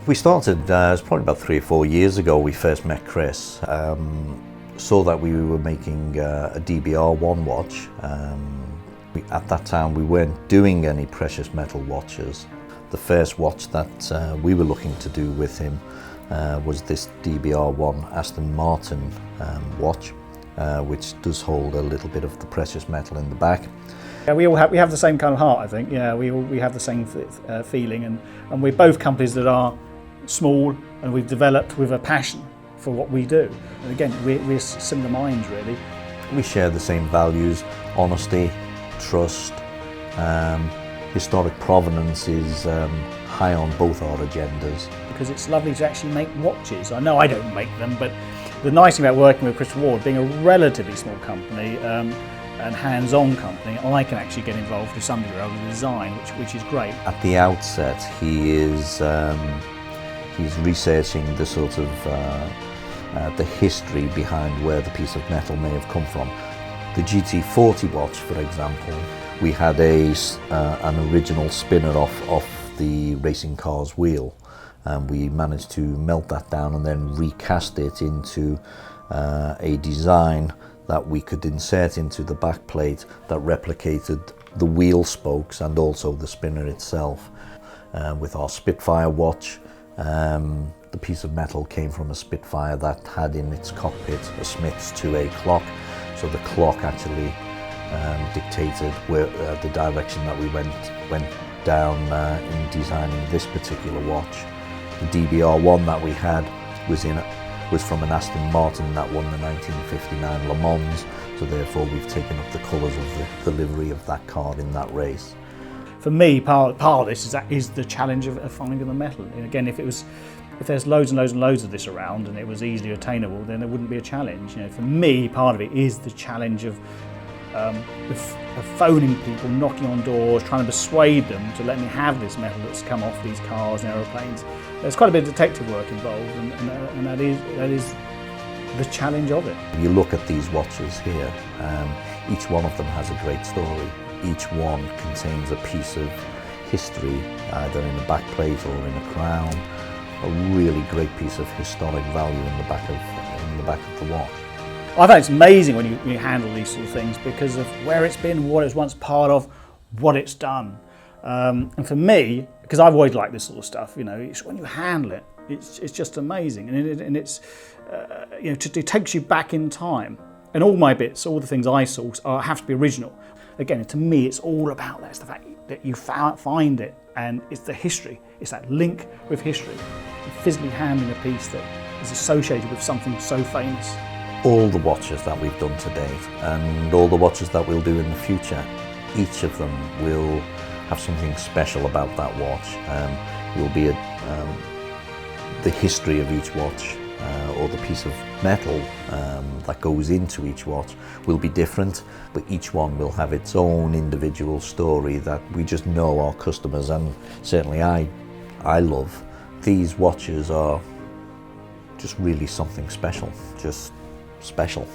We started, it was probably about 3 or 4 years ago we first met Chris. Saw that we were making a DBR1 watch. At that time we weren't doing any precious metal watches. The first watch that we were looking to do with him was this DBR1 Aston Martin watch, which does hold a little bit of the precious metal in the back. Yeah, we have the same kind of heart, I think. Yeah, we have the same feeling, and we're both companies that are small, and we've developed with a passion for what we do. And again, we're similar minds, really. We share the same values: honesty, trust. Historic provenance is high on both our agendas. Because it's lovely to actually make watches. I know I don't make them, but the nice thing about working with Christopher Ward, being a relatively small company and hands-on company, I can actually get involved to some degree with the design, which is great. At the outset, he's researching the sort of the history behind where the piece of metal may have come from. The GT40 watch, for example, we had an original spinner off the racing car's wheel, and we managed to melt that down and then recast it into a design that we could insert into the back plate that replicated the wheel spokes and also the spinner itself. With our Spitfire watch, the piece of metal came from a Spitfire that had in its cockpit a Smith's 2A clock, so the clock actually dictated the direction that we went down in designing this particular watch. The DBR1 that we had was from an Aston Martin that won the 1959 Le Mans, so therefore we've taken up the colours of the livery of that car in that race. For me, part of this is the challenge of finding the metal. And again, if there's loads and loads and loads of this around and it was easily attainable, then there wouldn't be a challenge. You know, for me, part of it is the challenge of phoning people, knocking on doors, trying to persuade them to let me have this metal that's come off these cars and aeroplanes. There's quite a bit of detective work involved, and that is the challenge of it. If you look at these watches here, each one of them has a great story. Each one contains a piece of history, either in a back plate or in a crown. A really great piece of historic value in the back of the watch. I think it's amazing when you handle these sort of things because of where it's been, what it was once part of, what it's done. And for me, because I've always liked this sort of stuff, you know, it's when you handle it, it's just amazing, and it's you know, it takes you back in time. And all my bits, all the things I source, have to be original. Again, to me, it's all about that. It's the fact that you find it, and it's the history. It's that link with history. And physically handling a piece that is associated with something so famous. All the watches that we've done to date, and all the watches that we'll do in the future, each of them will have something special about that watch. Will be the history of each watch, or the piece of metal that goes into each watch will be different, but each one will have its own individual story that we just know our customers, and certainly I love. These watches are just really something special, just special.